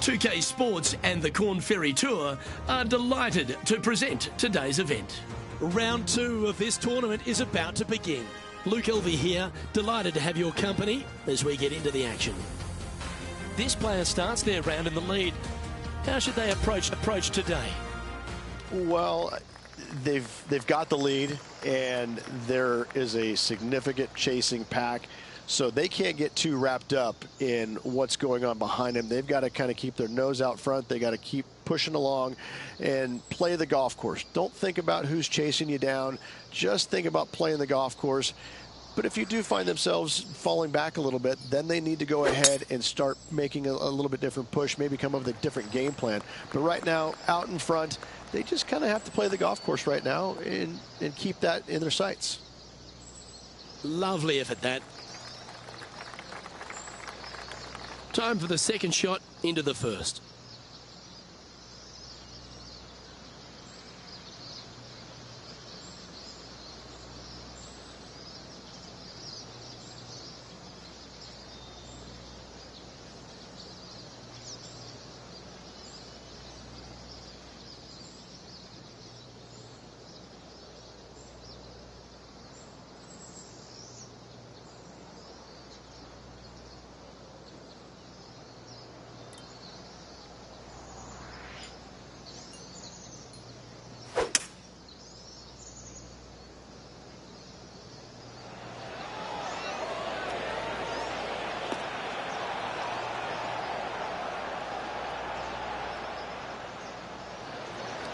2K Sports and the Corn Ferry Tour are delighted to present today's event. Round 2 of this tournament is about to begin. Luke Elvey here, delighted to have your company as we get into the action. This player starts their round in the lead. How should they approach today? Well, they've got the lead, and there is a significant chasing pack, so they can't get too wrapped up in what's going on behind them. They've got to kind of keep their nose out front. They got to keep pushing along and play the golf course. Don't think about who's chasing you down. Just think about playing the golf course. But if you do find themselves falling back a little bit, then they need to go ahead and start making a little bit different push, maybe come up with a different game plan. But right now, out in front, they just kind of have to play the golf course right now and keep that in their sights. Lovely effort, that. Time for the second shot into the first.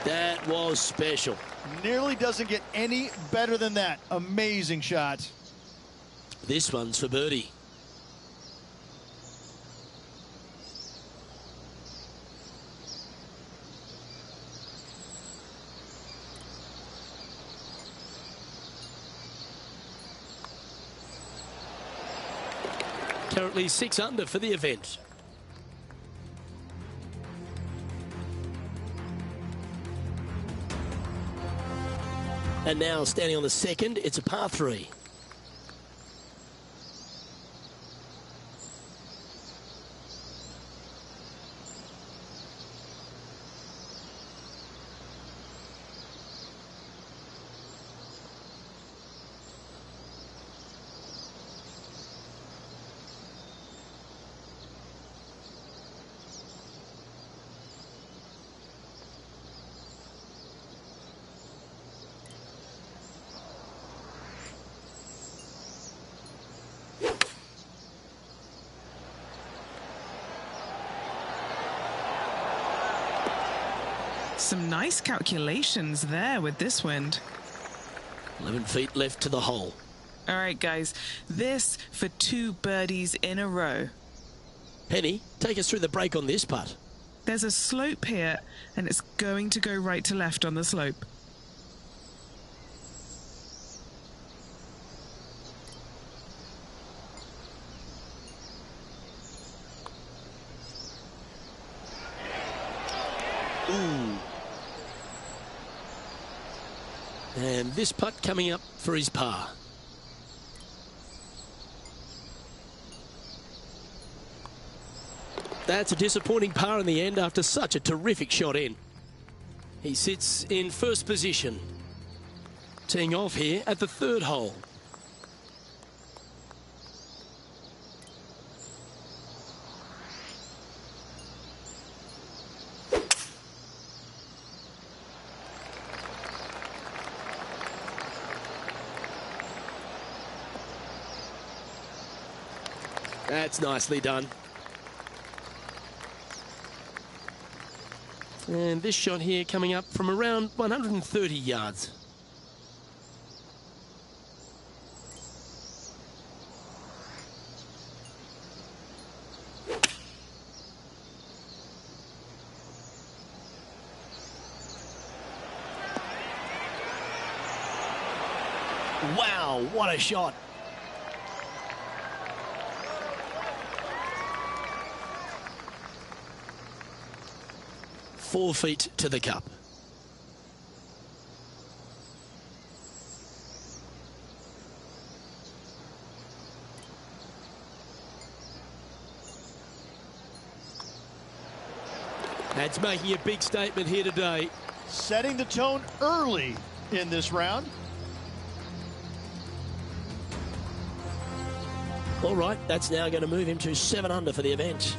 That was special. Nearly doesn't get any better than that. Amazing shot. This one's for birdie. Currently 6 under for the event. And now standing on the second, it's a par 3. Some nice calculations there with this wind. 11 feet left to the hole. All right, guys, this for 2 birdies in a row. Penny, take us through the break on this putt. There's a slope here, and it's going to go right to left on the slope. Ooh. And this putt coming up for his par. That's a disappointing par in the end after such a terrific shot in. He sits in first position, teeing off here at the 3rd hole. That's nicely done. And this shot here coming up from around 130 yards. Wow, what a shot. Four feet to the cup. That's making a big statement here today. Setting the tone early in this round. All right, that's now going to move him to 7 under for the event.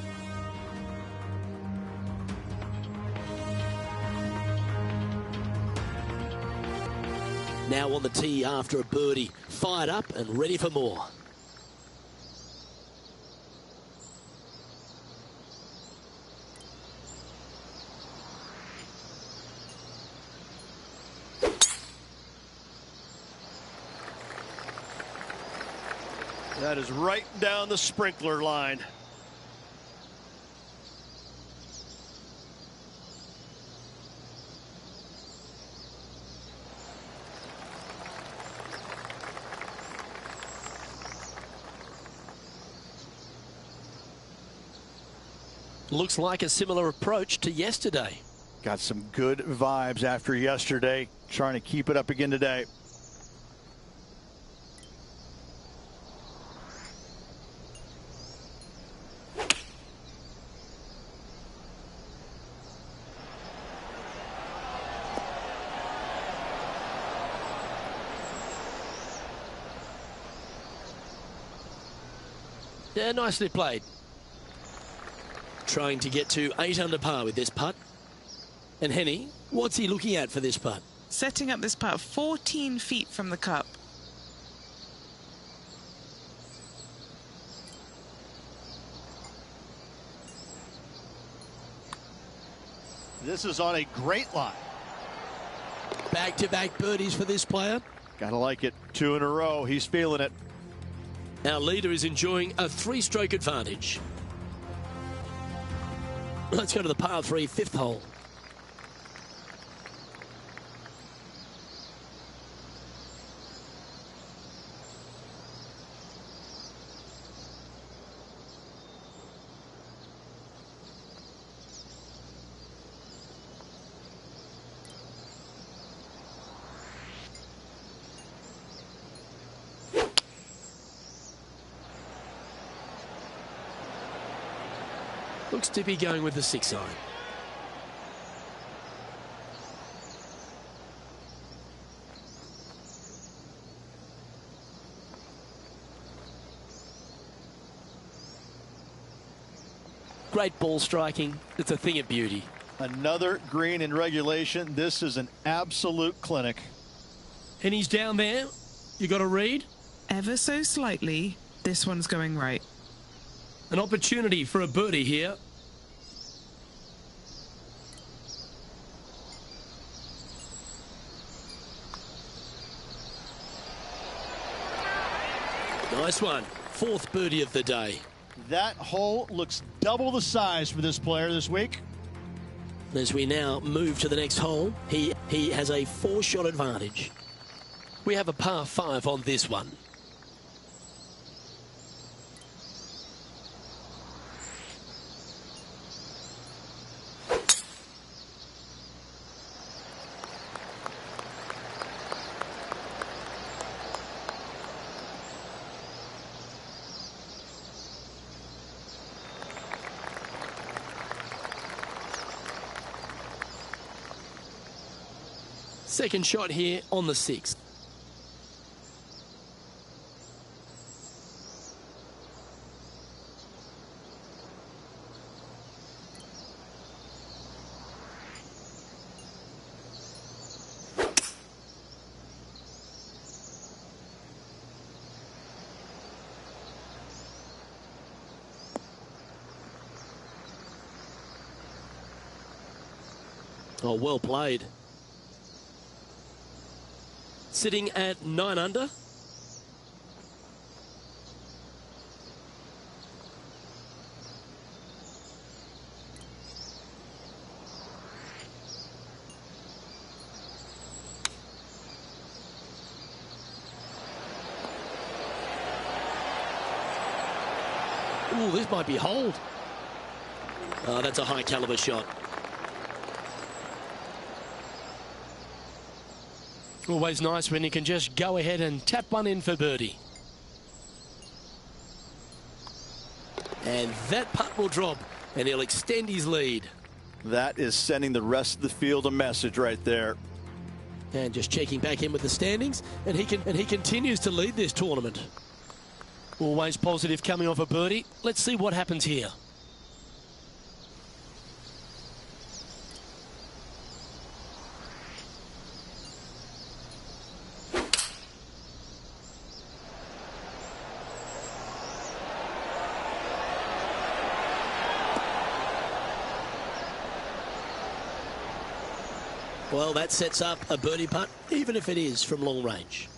Now on the tee after a birdie, fired up and ready for more. That is right down the sprinkler line. Looks like a similar approach to yesterday. Got some good vibes after yesterday. Trying to keep it up again today. Yeah, nicely played. Trying to get to 8 under par with this putt. And Henny, what's he looking at for this putt? Setting up this putt 14 feet from the cup. This is on a great line. Back-to-back birdies for this player. Gotta like it. 2 in a row. He's feeling it. Our leader is enjoying a 3-stroke advantage. Let's go to the par 3 5th hole. Looks to be going with the 6 iron. Great ball striking. It's a thing of beauty. Another green in regulation. This is an absolute clinic. And he's down there. You got to read. Ever so slightly, this one's going right. An opportunity for a birdie here. Nice one. 4th birdie of the day. That hole looks double the size for this player this week. As we now move to the next hole, he has a 4-shot advantage. We have a par 5 on this one. Second shot here on the 6th. Oh, well played. Sitting at 9 under. Ooh, this might be hold. Oh, that's a high caliber shot. Always nice when you can just go ahead and tap one in for birdie. And that putt will drop, and he'll extend his lead. That is sending the rest of the field a message right there. And just checking back in with the standings, and he continues to lead this tournament. Always positive coming off a birdie. Let's see what happens here. Well, that sets up a birdie putt, even if it is from long range.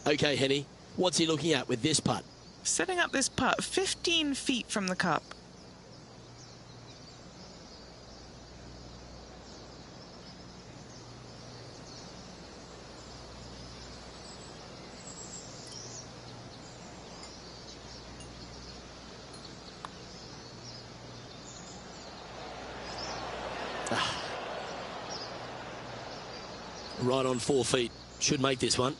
Okay, Henny, what's he looking at with this putt? Setting up this putt 15 feet from the cup. Right on 4 feet. Should make this one.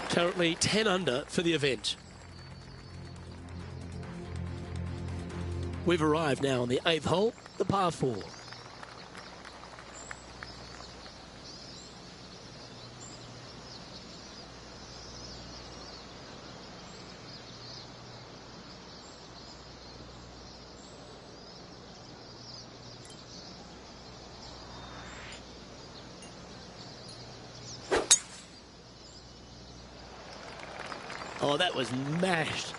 Currently 10 under for the event. We've arrived now on the 8th hole, the par 4. Oh, that was mashed.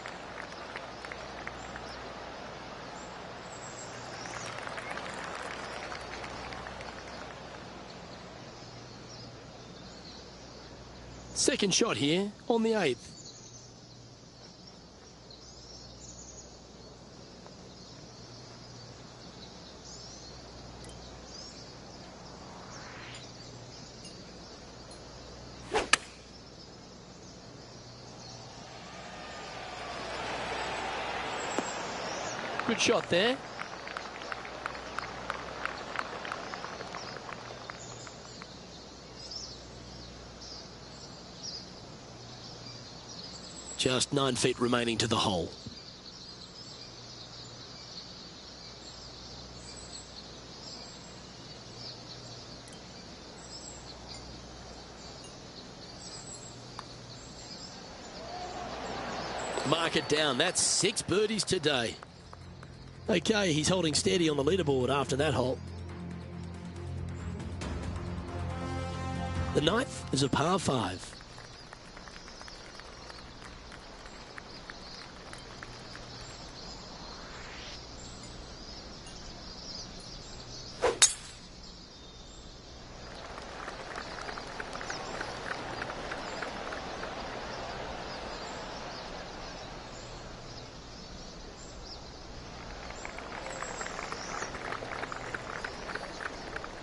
Second shot here on the 8th. Good shot there. Just 9 feet remaining to the hole. Mark it down. That's 6 birdies today. Okay, he's holding steady on the leaderboard after that hole. The 9th is a par 5.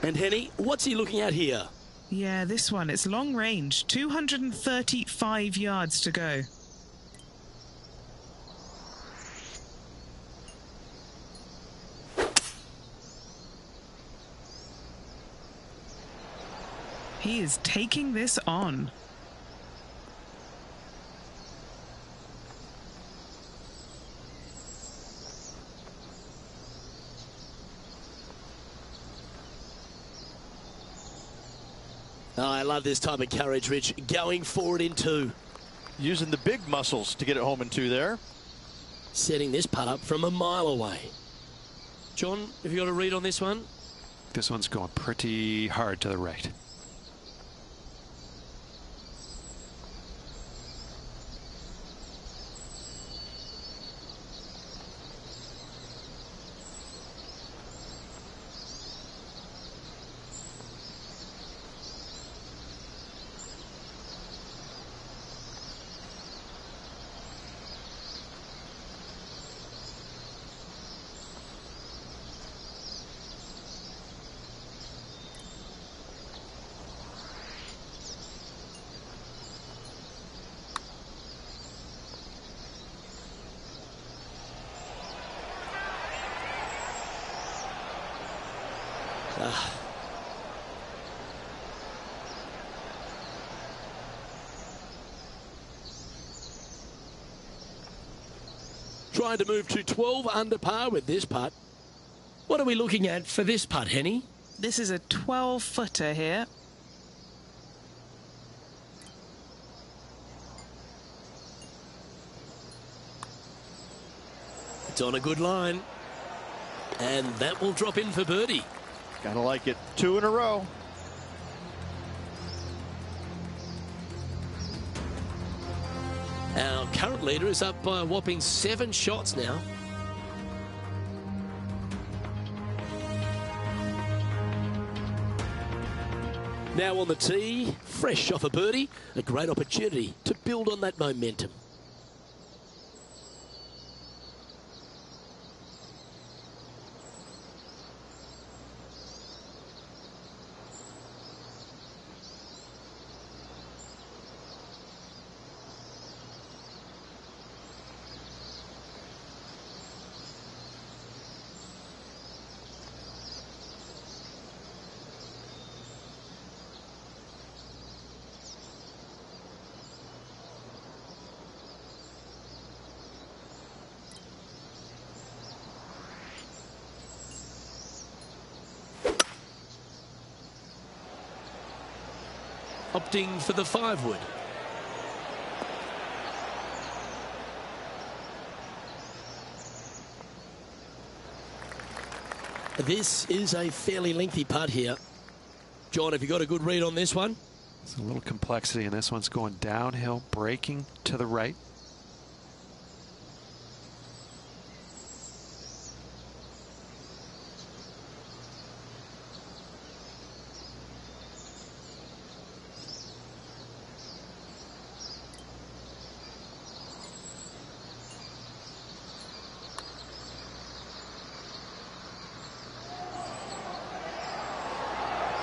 And Henny, what's he looking at here? Yeah, this one, it's long range. 235 yards to go. He is taking this on. Oh, I love this type of courage, Rich. Going forward in 2. Using the big muscles to get it home in 2 there. Setting this putt up from a mile away. John, have you got a read on this one? This one's going pretty hard to the right. Trying to move to 12 under par with this putt. What are we looking at for this putt, Henny? This is a 12-footer here. It's on a good line. And that will drop in for birdie. Gotta like it. 2 in a row. Our current leader is up by a whopping 7 shots now. Now on the tee, fresh off a birdie, a great opportunity to build on that momentum. Opting for the 5-wood. This is a fairly lengthy putt here. John, have you got a good read on this one? There's a little complexity, and this one's going downhill, braking to the right.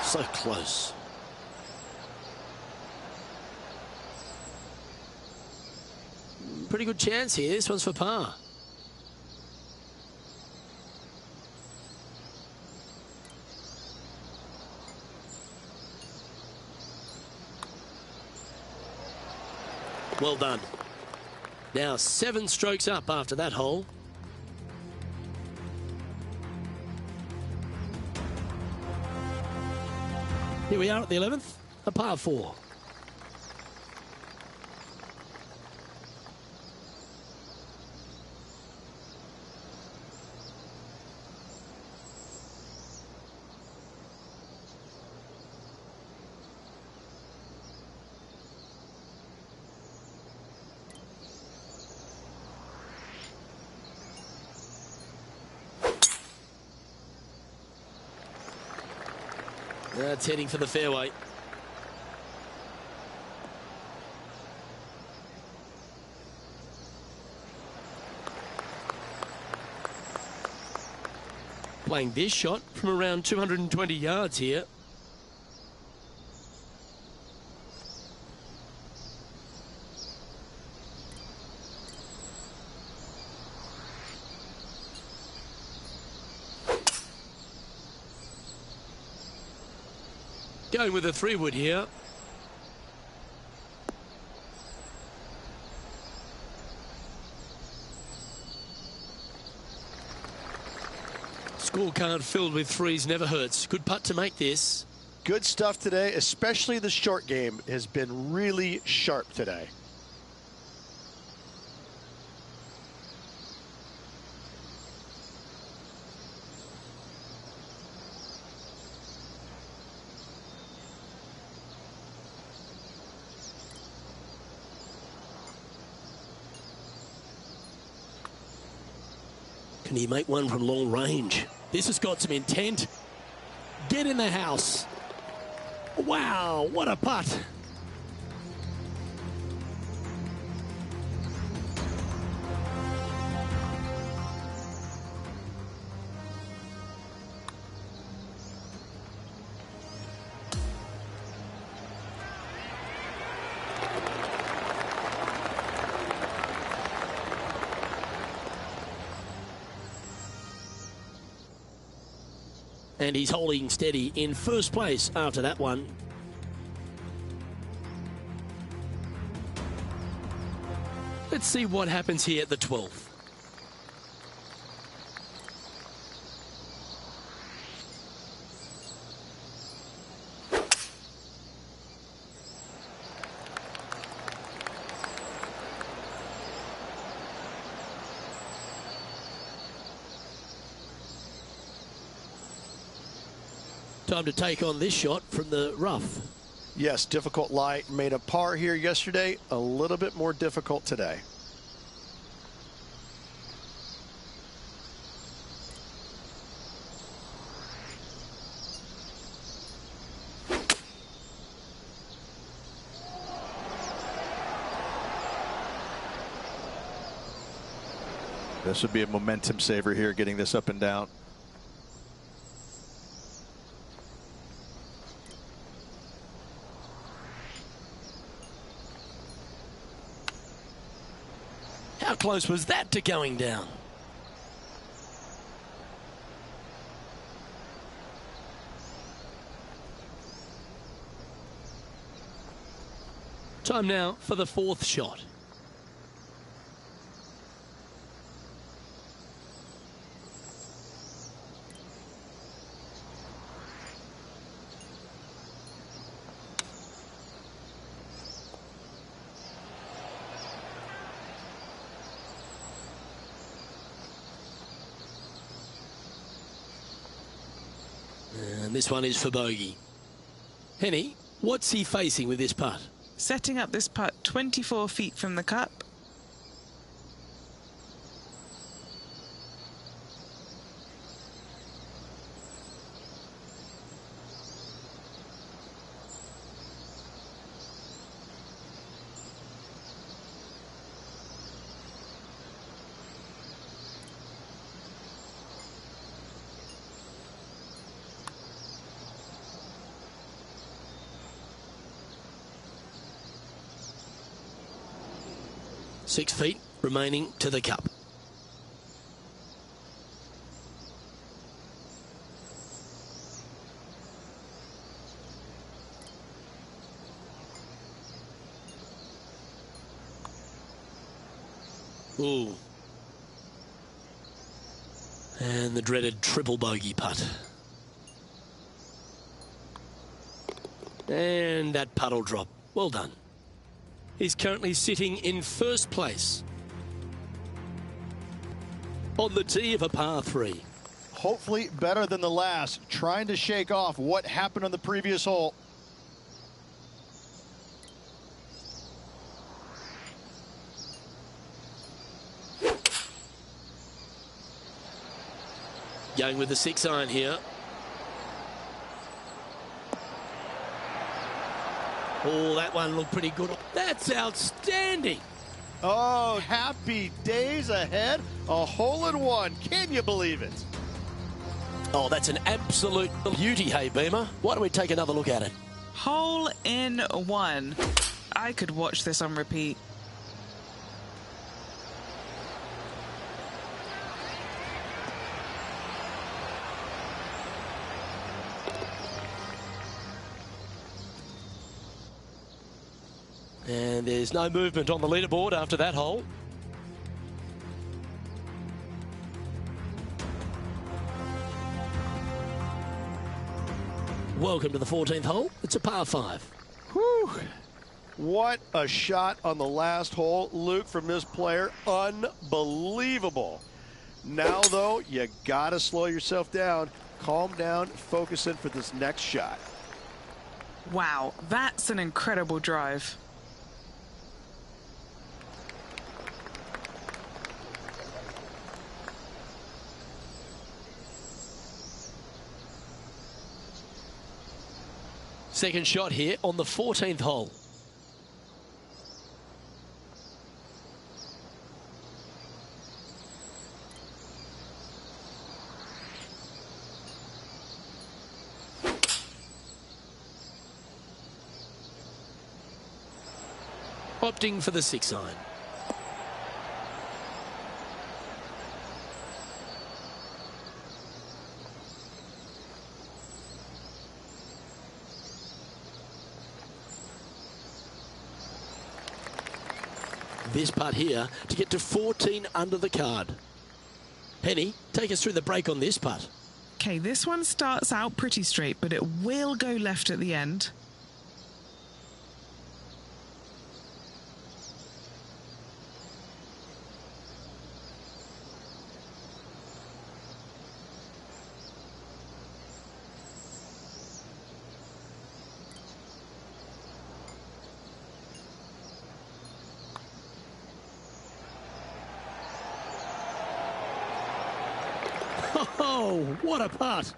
So close. Pretty good chance here. This one's for par. Well done. Now 7 strokes up after that hole. Here we are at the 11th, a par 4. That's heading for the fairway. Playing this shot from around 220 yards here. Going with a 3-wood here. Scorecard filled with 3s never hurts. Good putt to make this. Good stuff today, especially the short game has been really sharp today. Can he make one from long range? This has got some intent. Get in the house. Wow, what a putt. And he's holding steady in first place after that one. Let's see what happens here at the 12th. Time to take on this shot from the rough. Yes, difficult lie. Made a par here yesterday. A little bit more difficult today. This would be a momentum saver here, getting this up and down. How close was that to going down? Time now for the fourth shot. And this one is for bogey. Henny, what's he facing with this putt? Setting up this putt 24 feet from the cup. Six feet remaining to the cup. Ooh. And the dreaded triple bogey putt. And that putt will drop. Well done. He's currently sitting in first place on the tee of a par 3. Hopefully better than the last, trying to shake off what happened on the previous hole. Going with the 6-iron here. Oh, that one looked pretty good. That's outstanding. Oh, happy days ahead. A hole-in-one. Can you believe it? Oh, that's an absolute beauty, hey, Beamer. Why don't we take another look at it? Hole in one. I could watch this on repeat. And there's no movement on the leaderboard after that hole. Welcome to the 14th hole. It's a par 5. Whew. What a shot on the last hole, Luke, from this player. Unbelievable. Now, though, you got to slow yourself down, calm down, focus in for this next shot. Wow, that's an incredible drive. Second shot here on the 14th hole. Opting for the 6-iron. This putt here to get to 14 under the card. Penny, take us through the break on this putt. Okay, this one starts out pretty straight, but it will go left at the end. Oh, what a putt.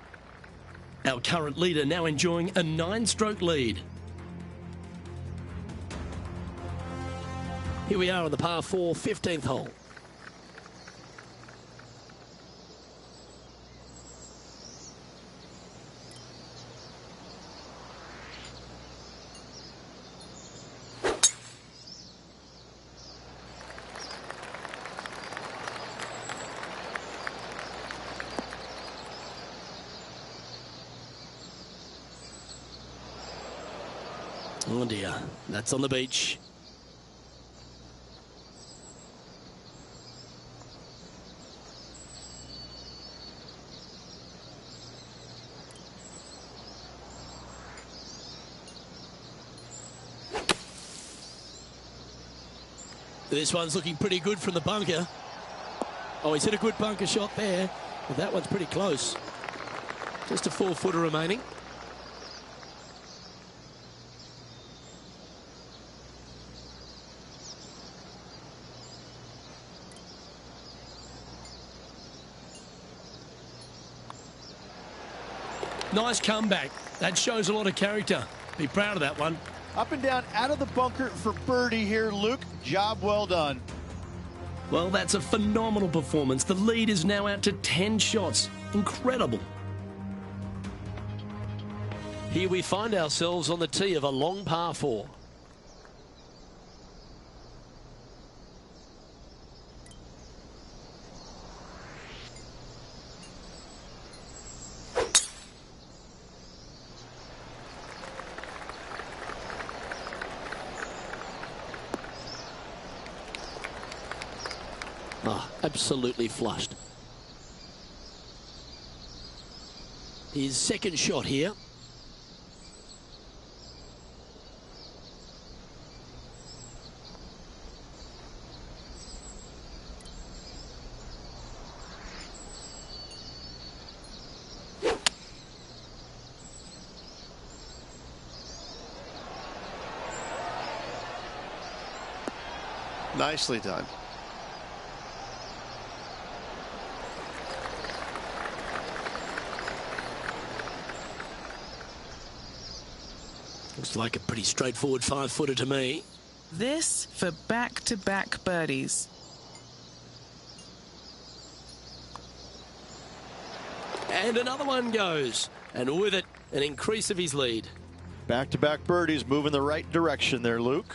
Our current leader now enjoying a 9-stroke lead. Here we are on the par 4, 15th hole. Oh dear, that's on the beach. This one's looking pretty good from the bunker. Oh, he's hit a good bunker shot there, but that one's pretty close. Just a 4-footer remaining. Nice comeback. That shows a lot of character. Be proud of that one. Up and down out of the bunker for birdie here, Luke. Job well done. Well, that's a phenomenal performance. The lead is now out to 10 shots. Incredible. Here we find ourselves on the tee of a long par 4. Oh, absolutely flushed. His second shot here. Nicely done. Looks like a pretty straightforward 5-footer to me. This for back-to-back birdies. And another one goes. And with it, an increase of his lead. Back-to-back birdies moving the right direction there, Luke.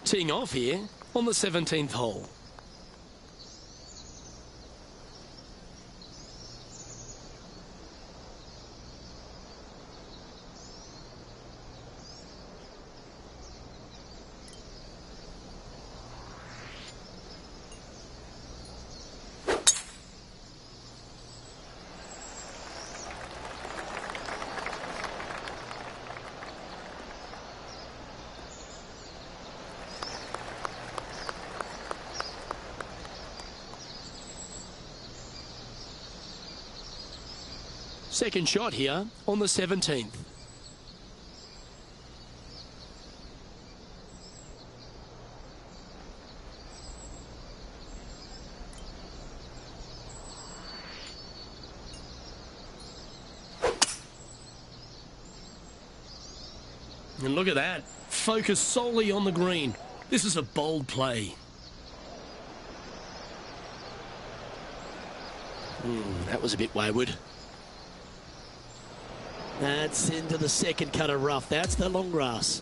Teeing off here on the 17th hole. Second shot here on the 17th. And look at that. Focus solely on the green. This is a bold play. That was a bit wayward. That's into the second cut of rough. That's the long grass.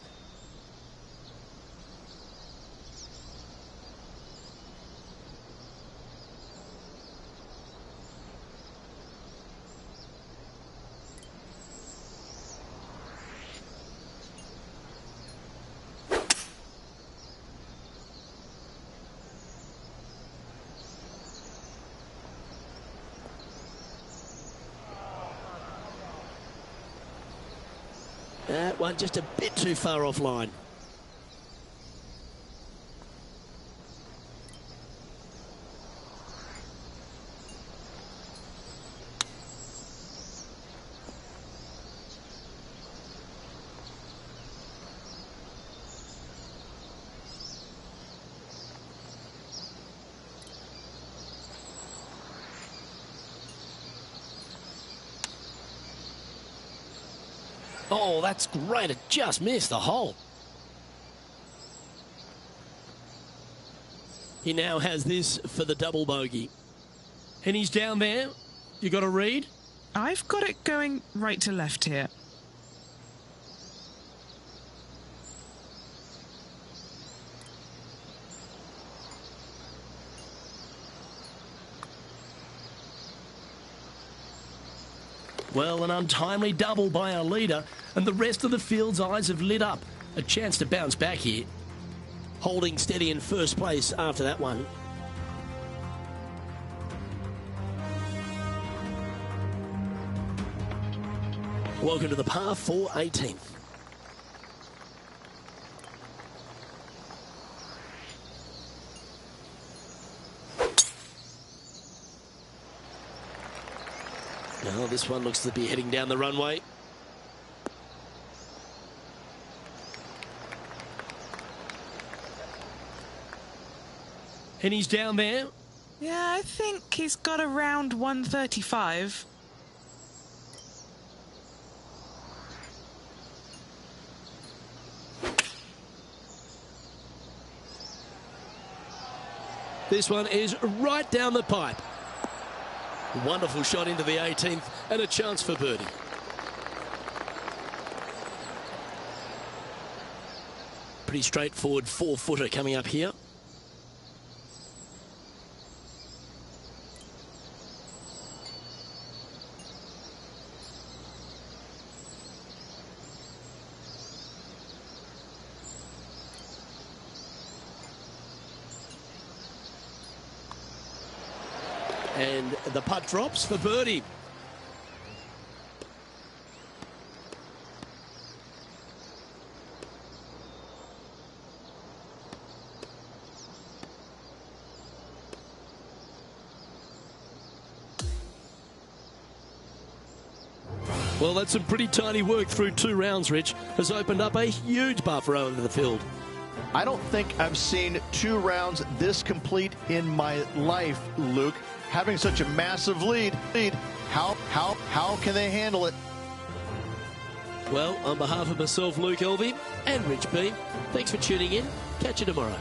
That one just a bit too far offline. Oh, that's great. It just missed the hole. He now has this for the double bogey. And he's down there. You got a read? I've got it going right to left here. Well, an untimely double by our leader, and the rest of the field's eyes have lit up. A chance to bounce back here. Holding steady in first place after that one. Welcome to the par 4 18th. Now this one looks to be heading down the runway. And he's down there. Yeah, I think he's got around 135. This one is right down the pipe. Wonderful shot into the 18th and a chance for birdie. Pretty straightforward 4-footer coming up here. And the putt drops for birdie. Well, that's some pretty tiny work through 2 rounds, Rich. Has opened up a huge buffer over the field. I don't think I've seen 2 rounds this complete in my life, Luke. Having such a massive lead, how can they handle it? Well, on behalf of myself, Luke Elvey, and Rich B, thanks for tuning in. Catch you tomorrow.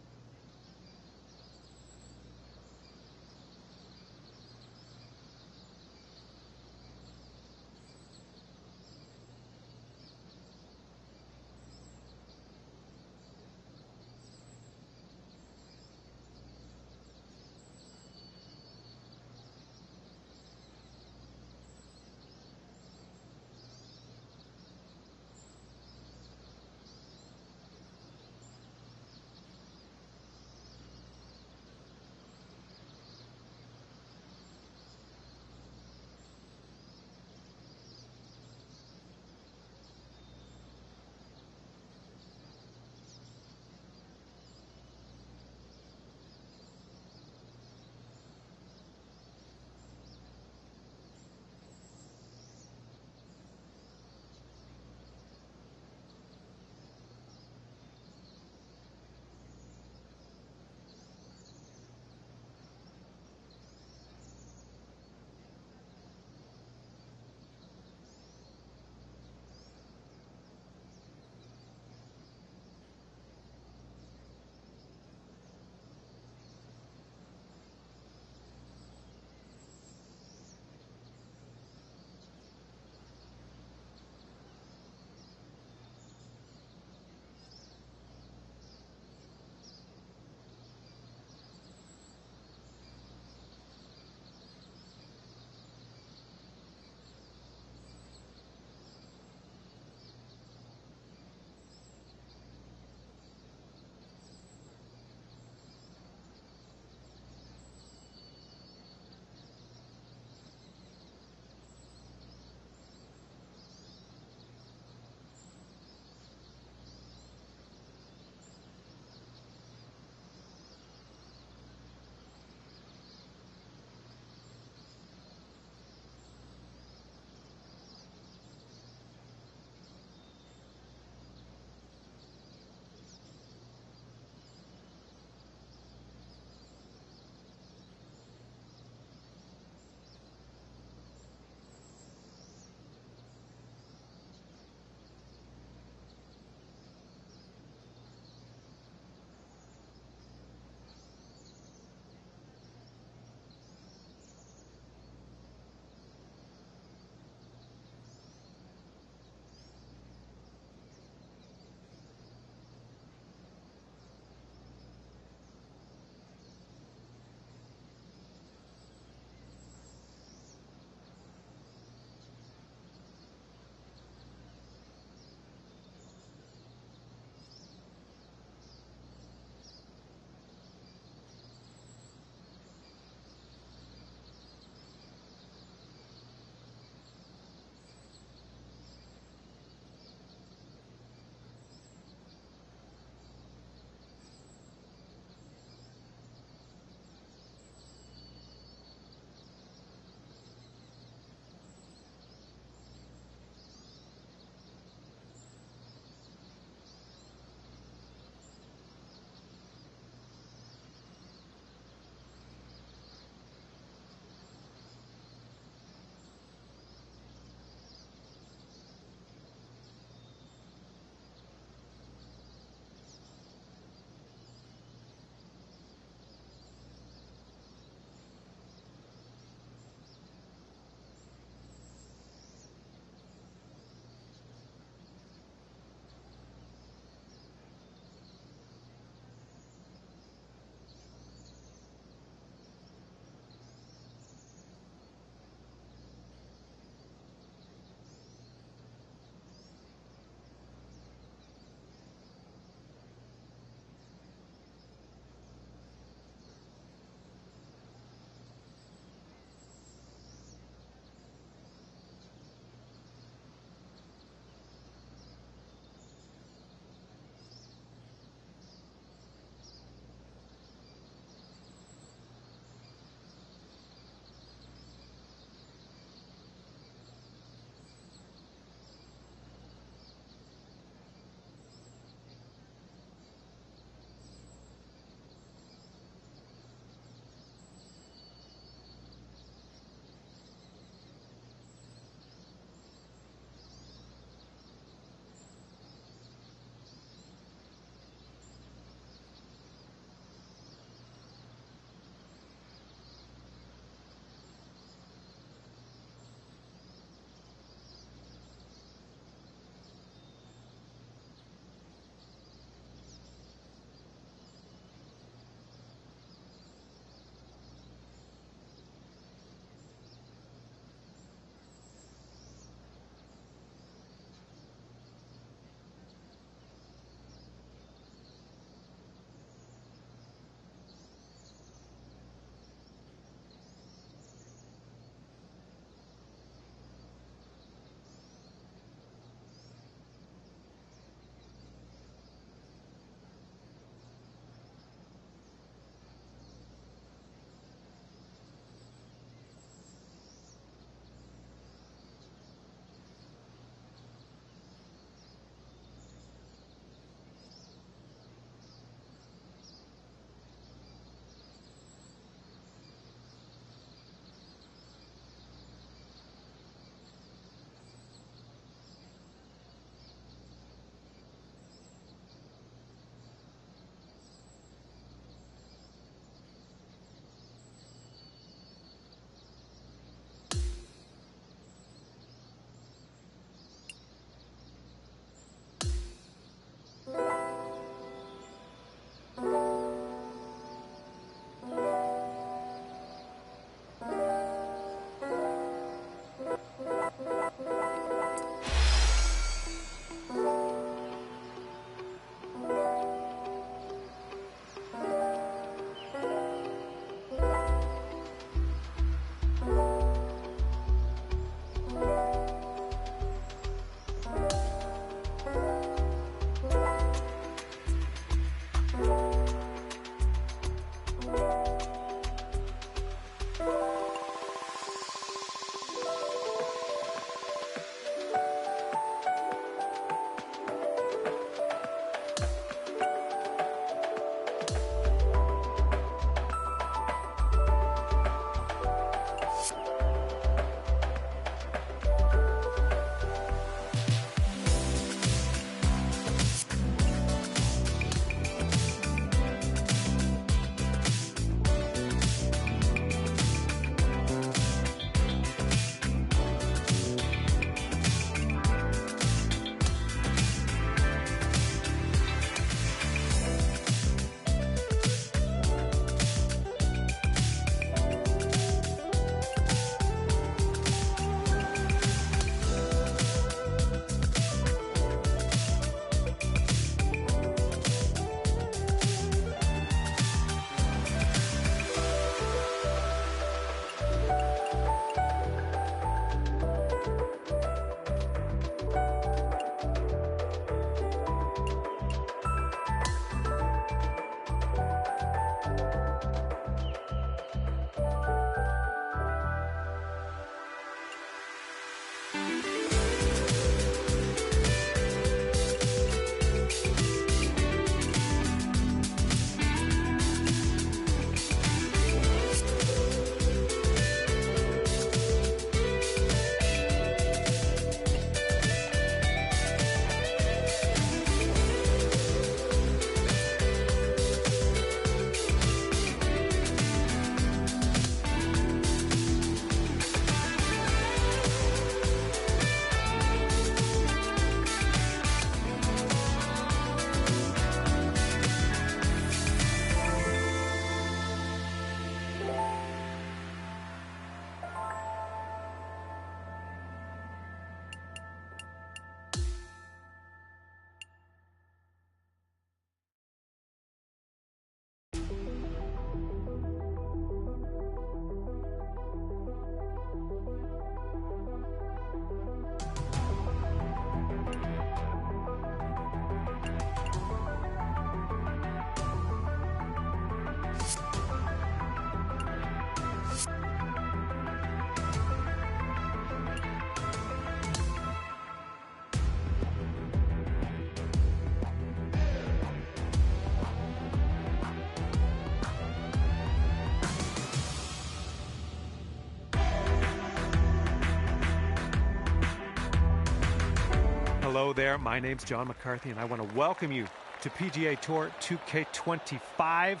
Hello there, my name's John McCarthy, and I want to welcome you to PGA Tour 2K25.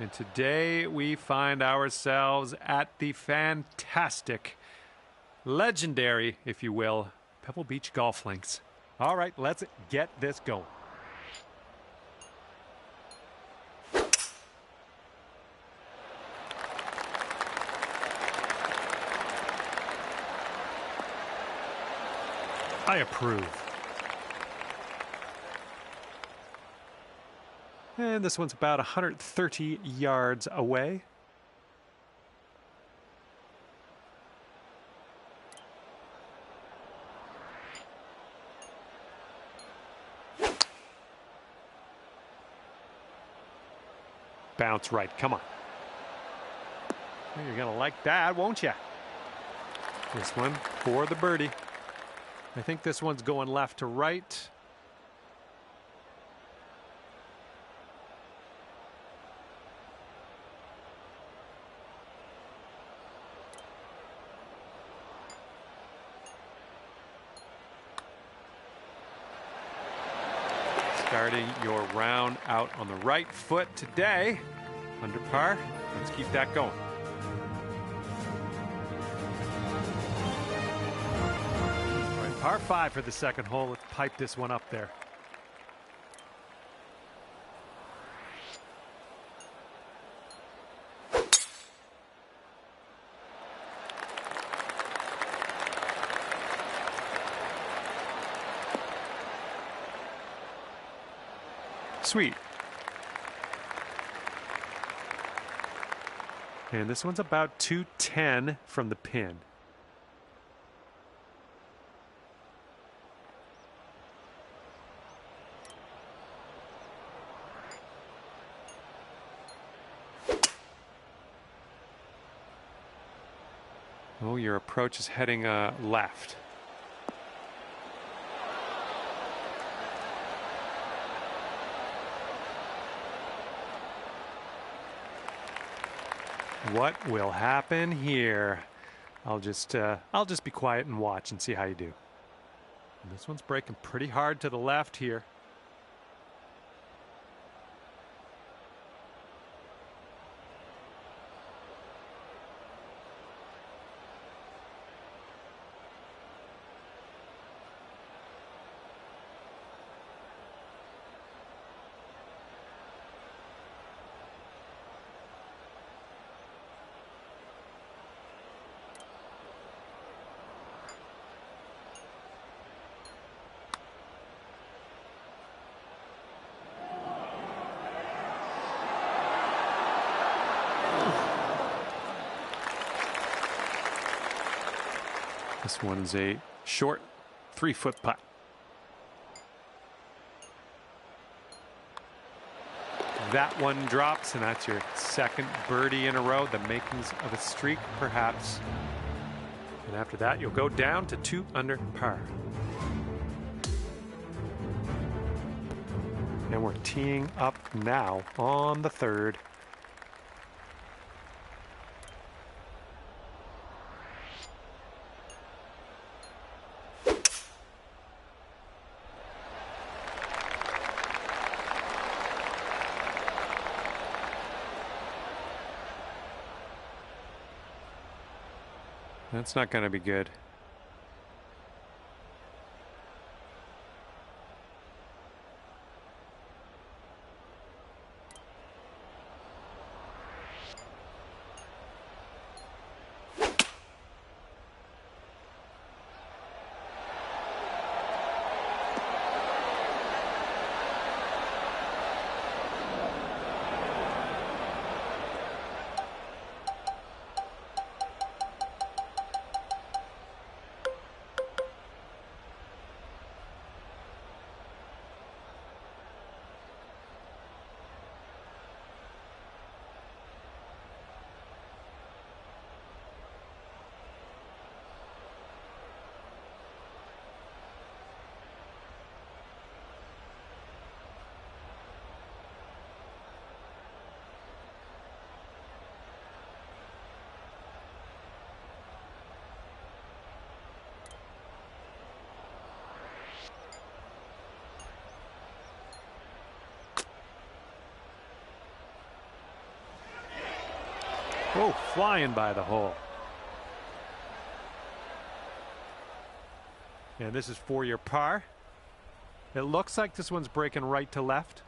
And today we find ourselves at the fantastic, legendary, if you will, Pebble Beach Golf Links. All right, let's get this going. I approve. And this one's about 130 yards away. Bounce right, come on. You're gonna like that, won't you? This one for the birdie. I think this one's going left to right. Starting your round out on the right foot today. Under par. Let's keep that going. Par 5 for the second hole. Let's pipe this one up there. Sweet. And this one's about 210 from the pin. Oh, your approach is heading left. What will happen here? I'll just be quiet and watch and see how you do. And this one's breaking pretty hard to the left here. This one is a short 3-foot putt. That one drops, and that's your second birdie in a row, the makings of a streak, perhaps. And after that, you'll go down to 2 under par. And we're teeing up now on the third. That's not going to be good. Oh, flying by the hole. And this is for your par. It looks like this one's breaking right to left.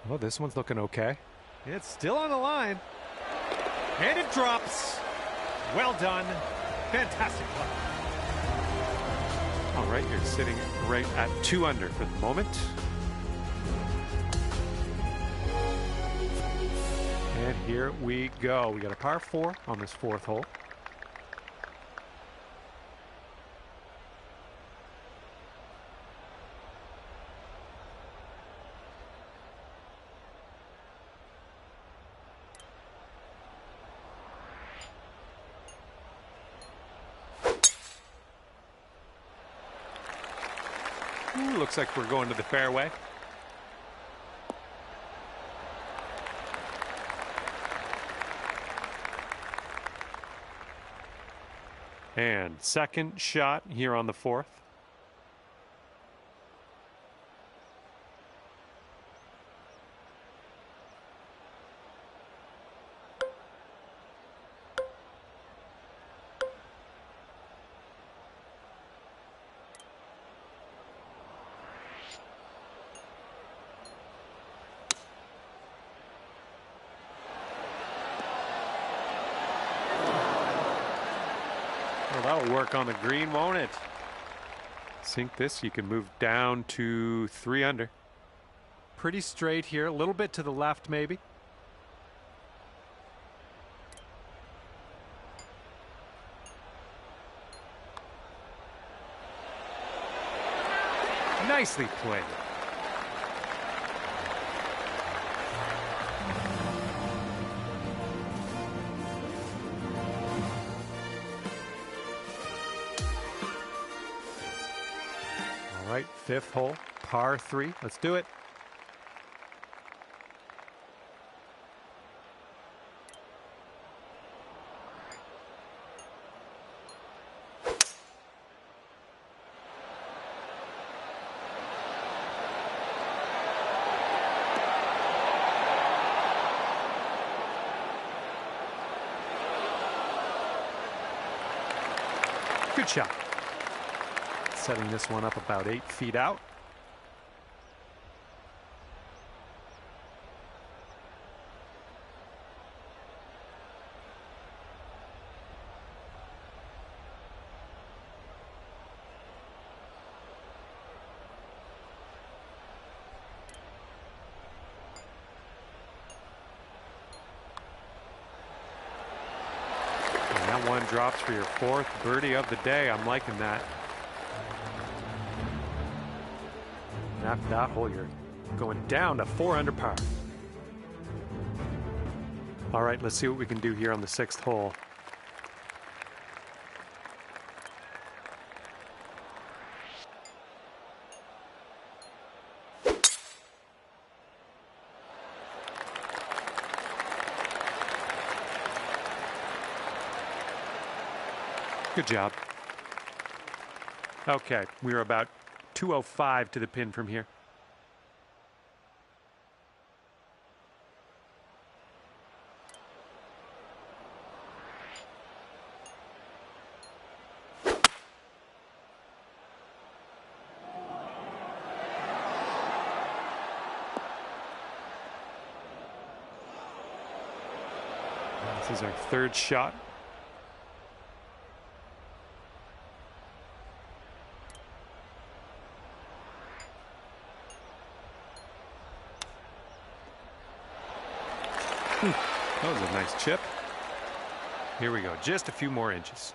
Well, this one's looking okay. It's still on the line. And it drops. Well done. Fantastic luck. All right, you're sitting right at 2 under for the moment. And here we go. We got a par 4 on this 4th hole. Ooh, looks like we're going to the fairway. And second shot here on the 4th. Well, that'll work on the green, won't it? Sink this, you can move down to 3 under. Pretty straight here, a little bit to the left maybe. Nicely played. All right, 5th hole, par 3. Let's do it. Good shot. Setting this one up about 8 feet out. And that one drops for your 4th birdie of the day. I'm liking that. After that hole, you're going down to 4 under par. All right, let's see what we can do here on the 6th hole. Good job. Okay, we're about 205 to the pin from here. This is our 3rd shot. That was a nice chip. Here we go, just a few more inches.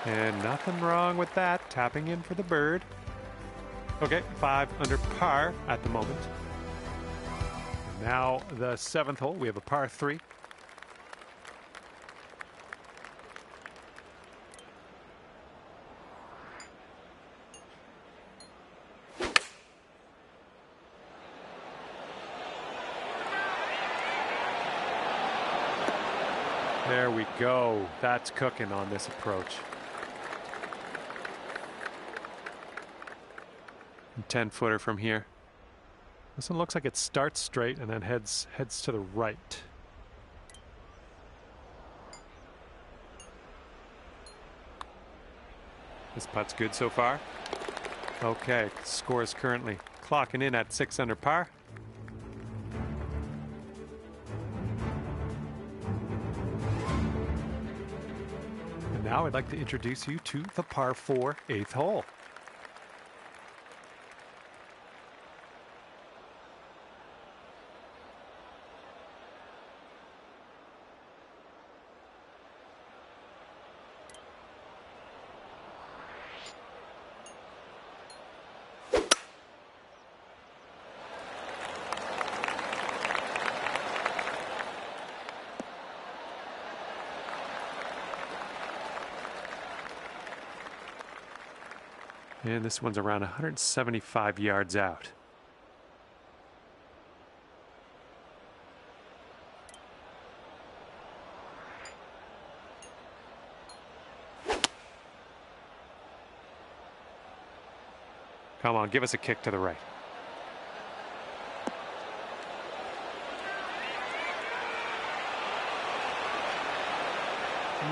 And nothing wrong with that, tapping in for the bird. Okay, 5 under par at the moment. And now the 7th hole, we have a par 3. There we go. That's cooking on this approach. 10-footer from here. This one looks like it starts straight and then heads to the right. This putt's good so far. Okay, score is currently clocking in at 6 under par. And now I'd like to introduce you to the par 4 8th hole. And this one's around 175 yards out. Come on, give us a kick to the right.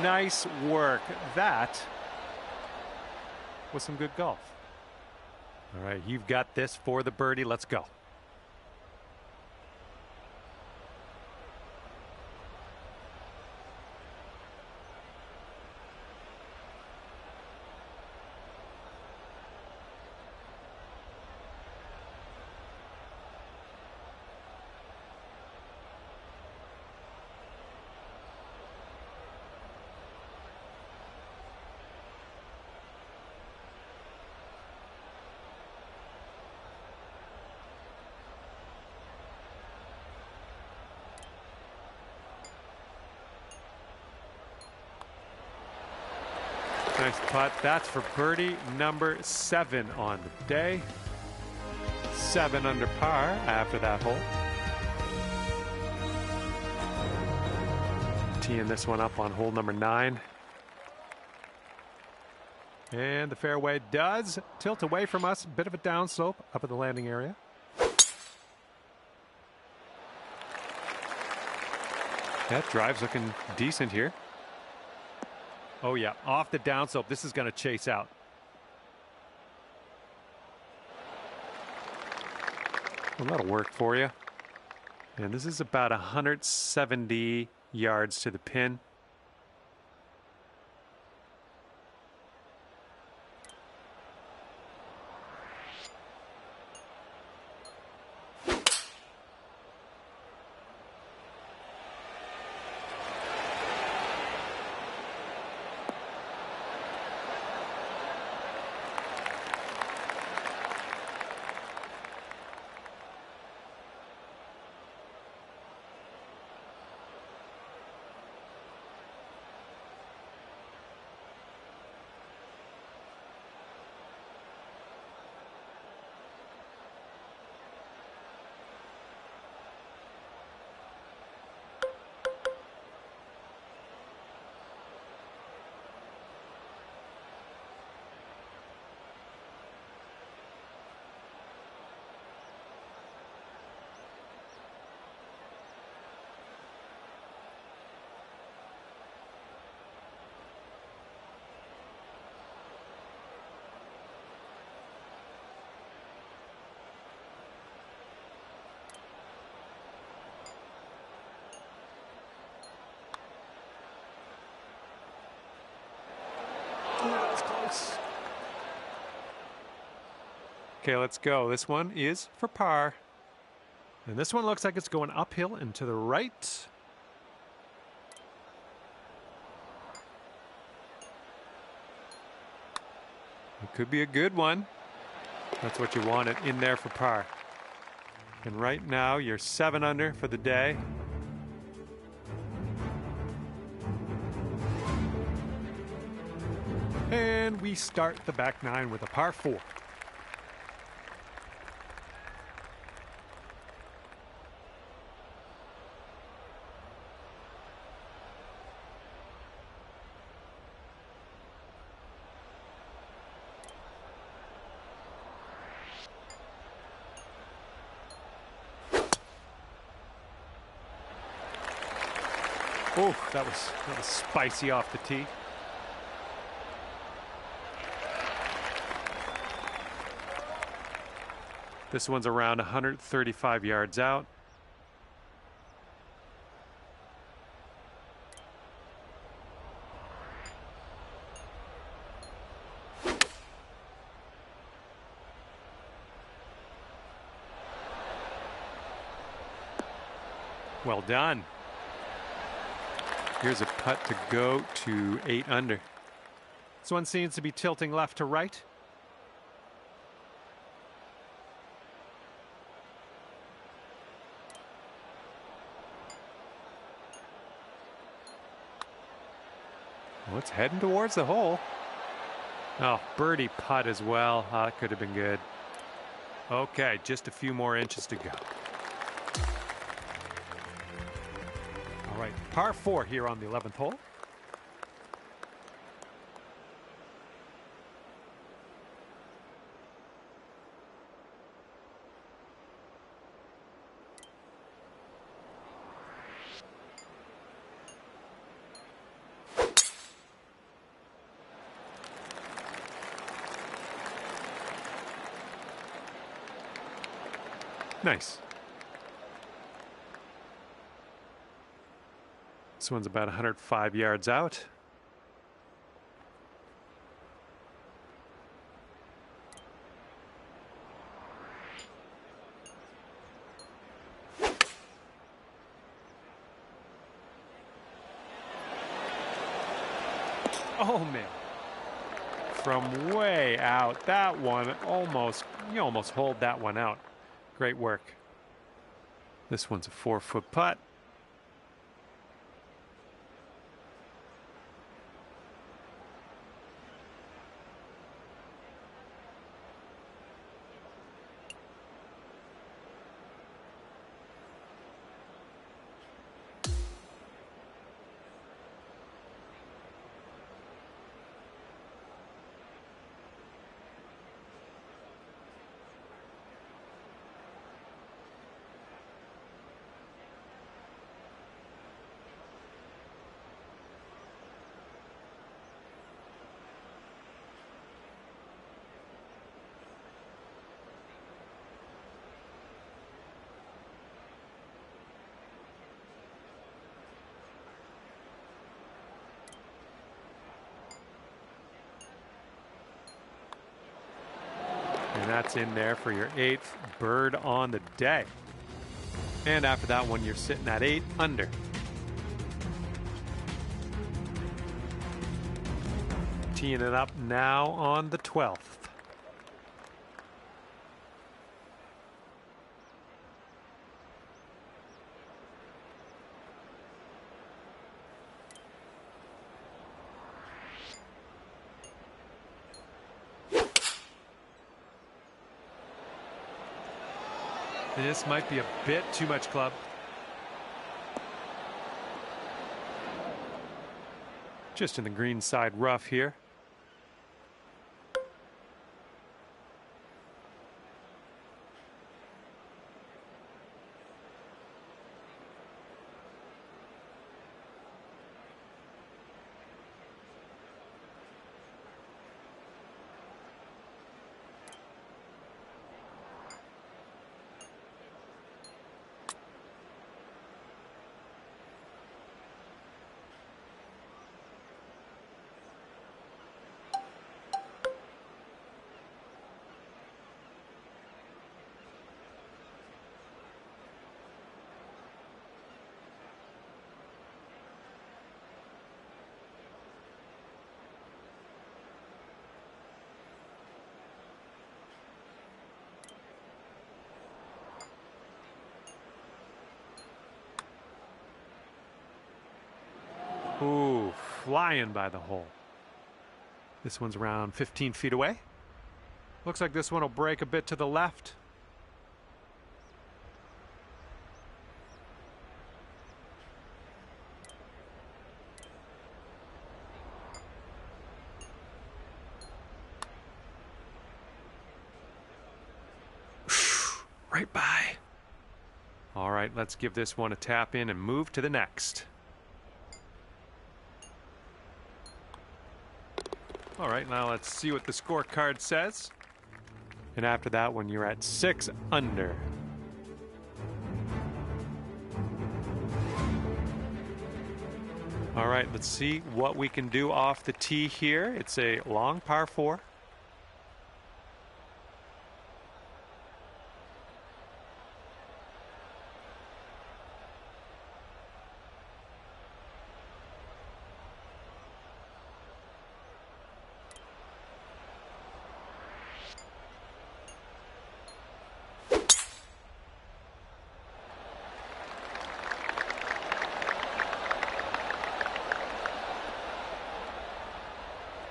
Nice work. That was some good golf. All right, you've got this for the birdie. Let's go. Nice putt. That's for birdie number 7 on the day. 7 under par after that hole. Teeing this one up on hole number 9. And the fairway does tilt away from us. Bit of a downslope up at the landing area. That drive's looking decent here. Oh yeah, off the downslope. This is going to chase out. Well, that'll work for you. And this is about 170 yards to the pin. Okay, let's go. This one is for par. And this one looks like it's going uphill and to the right. It could be a good one. That's what you want it in there for par. And right now you're 7 under for the day. And we start the back 9 with a par 4. Oh, that was spicy off the tee. This one's around 135 yards out. Well done. Here's a putt to go to 8 under. This one seems to be tilting left to right. Well, it's heading towards the hole. Oh, birdie putt as well. Oh, that could have been good. Okay, just a few more inches to go. All right, par 4 here on the 11th hole. Nice. This one's about 105 yards out. Oh man. From way out. That one you almost hold that one out. Great work. This one's a 4-foot putt. And that's in there for your 8th bird on the day. And after that one, you're sitting at 8 under. Teeing it up now on the 12th. This might be a bit too much club. Just in the green side rough here. Ooh, flying by the hole. This one's around 15 feet away. Looks like this one will break a bit to the left. Right by. All right, let's give this one a tap in and move to the next. All right, now let's see what the scorecard says. And after that one, you're at 6 under. All right, let's see what we can do off the tee here. It's a long par 4.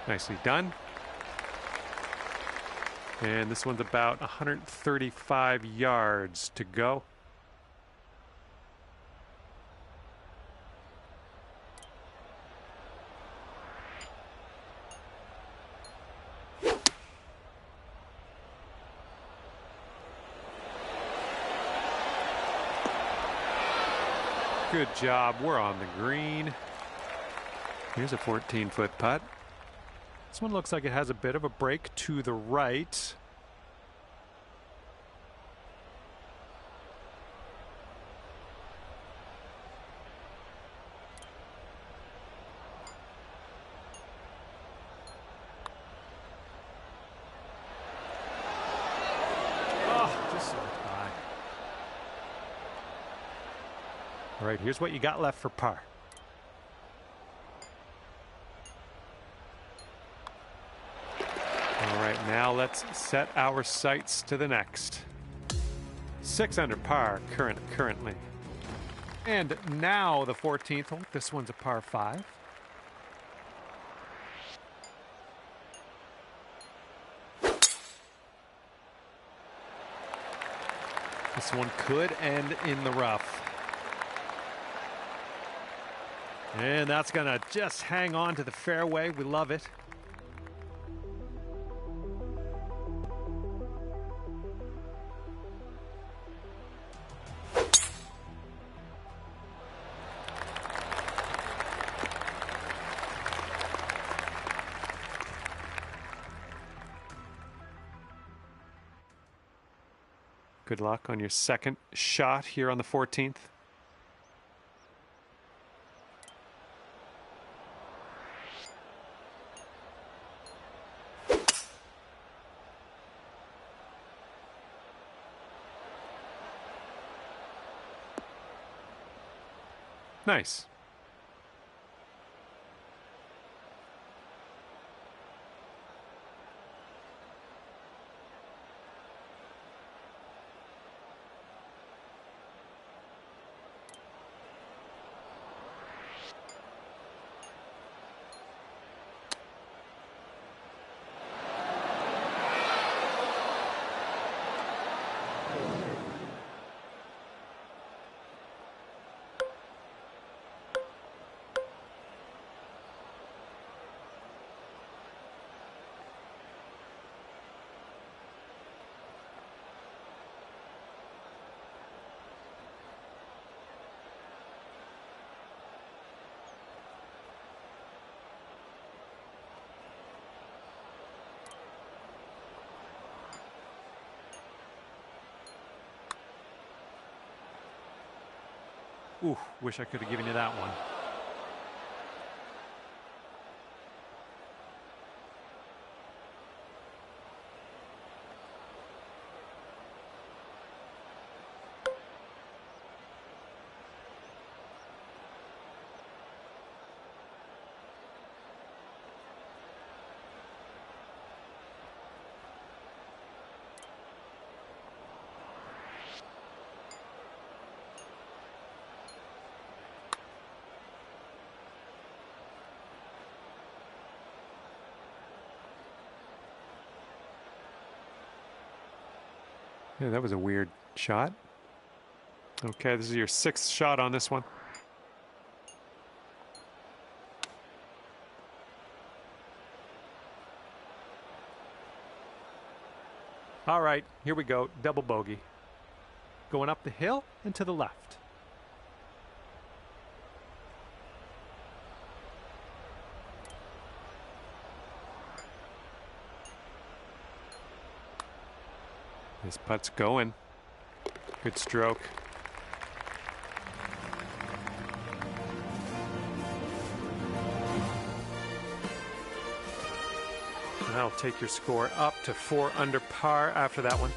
Nicely done. And this one's about 135 yards to go. Good job. We're on the green. Here's a 14-foot putt. This one looks like it has a bit of a break to the right. Oh, just so high. All right, here's what you got left for par. All right, now let's set our sights to the next. 6 under par currently. And now the 14th hole. This one's a par 5. This one could end in the rough. And that's gonna just hang on to the fairway. We love it. Good luck on your second shot here on the 14th. Nice. Ooh, wish I could have given you that one. Yeah, that was a weird shot. Okay, this is your 6th shot on this one. All right, here we go. Double bogey. Going up the hill and to the left. This putt's going. Good stroke. That'll take your score up to 4 under par after that one.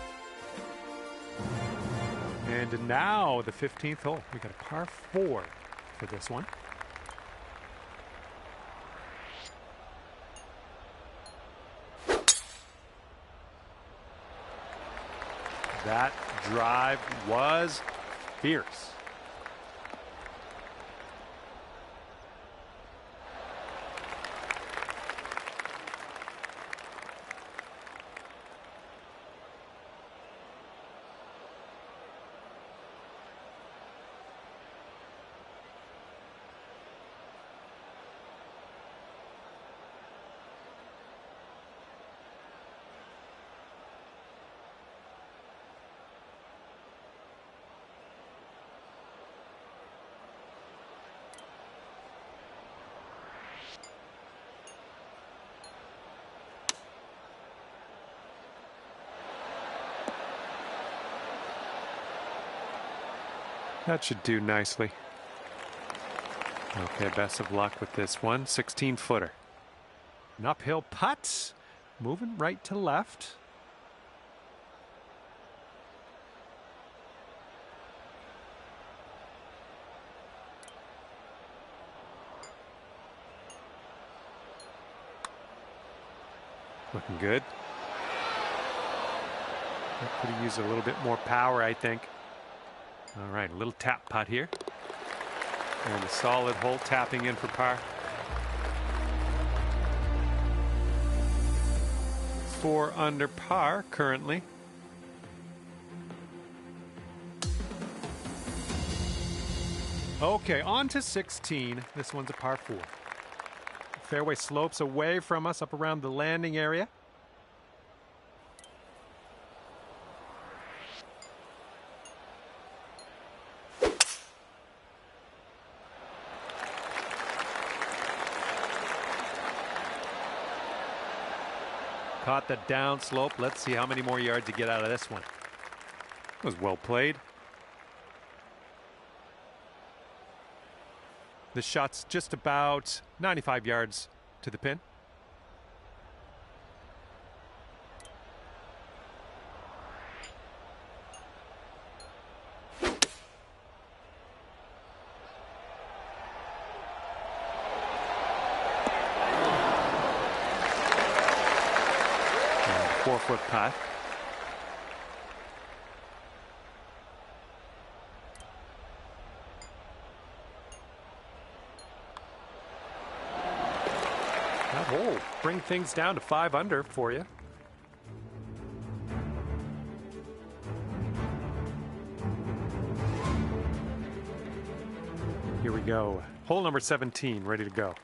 And now the 15th hole. We got a par 4 for this one. That drive was fierce. That should do nicely. Okay, best of luck with this one. 16-footer. An uphill putt. Moving right to left. Looking good. That could have used a little bit more power, I think. All right, a little tap putt here. And a solid hole tapping in for par. 4 under par currently. Okay, on to 16. This one's a par 4. Fairway slopes away from us up around the landing area. Caught the down slope. Let's see how many more yards you get out of this one. It was well played. The shot's just about 95 yards to the pin. And 4-foot putt. That hole bring things down to 5 under for you. Here we go. Hole number 17, ready to go.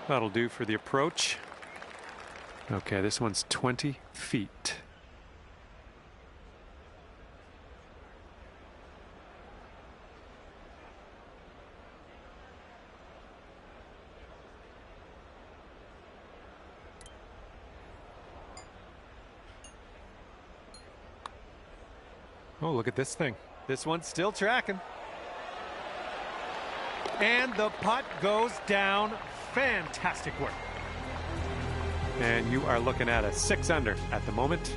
That'll do for the approach. Okay, this one's 20 feet. Oh, look at this thing. This one's still tracking. And the putt goes down. Fantastic work. And you are looking at a 6 under at the moment.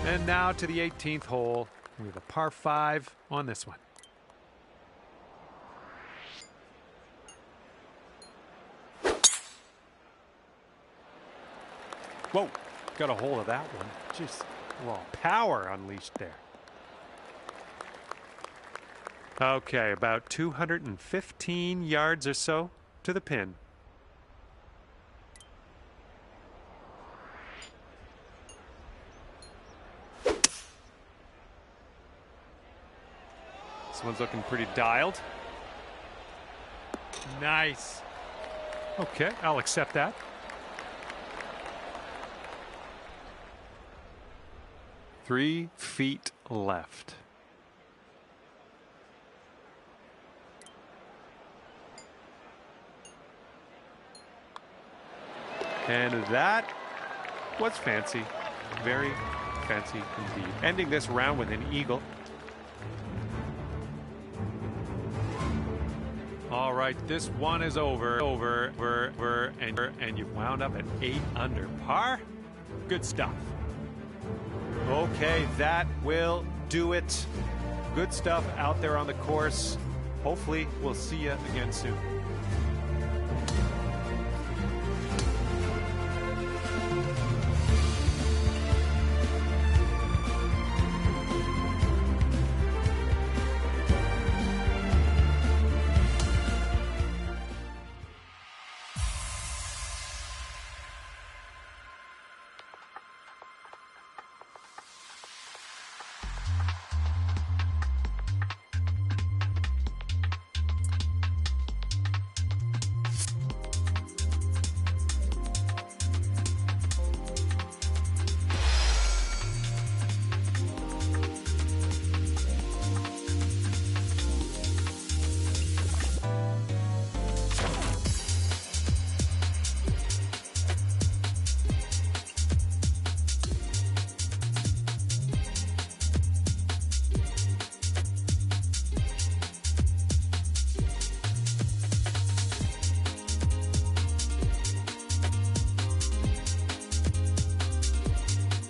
And now to the 18th hole. We have a par 5 on this one. Whoa, got a hold of that one. Just raw power unleashed there. Okay, about 215 yards or so to the pin. This one's looking pretty dialed. Nice. Okay, I'll accept that. Three feet left. And that was fancy. Very fancy indeed. Ending this round with an eagle. All right, this one is over, and you've wound up at 8 under par. Good stuff. Okay, that will do it. Good stuff out there on the course. Hopefully, we'll see you again soon.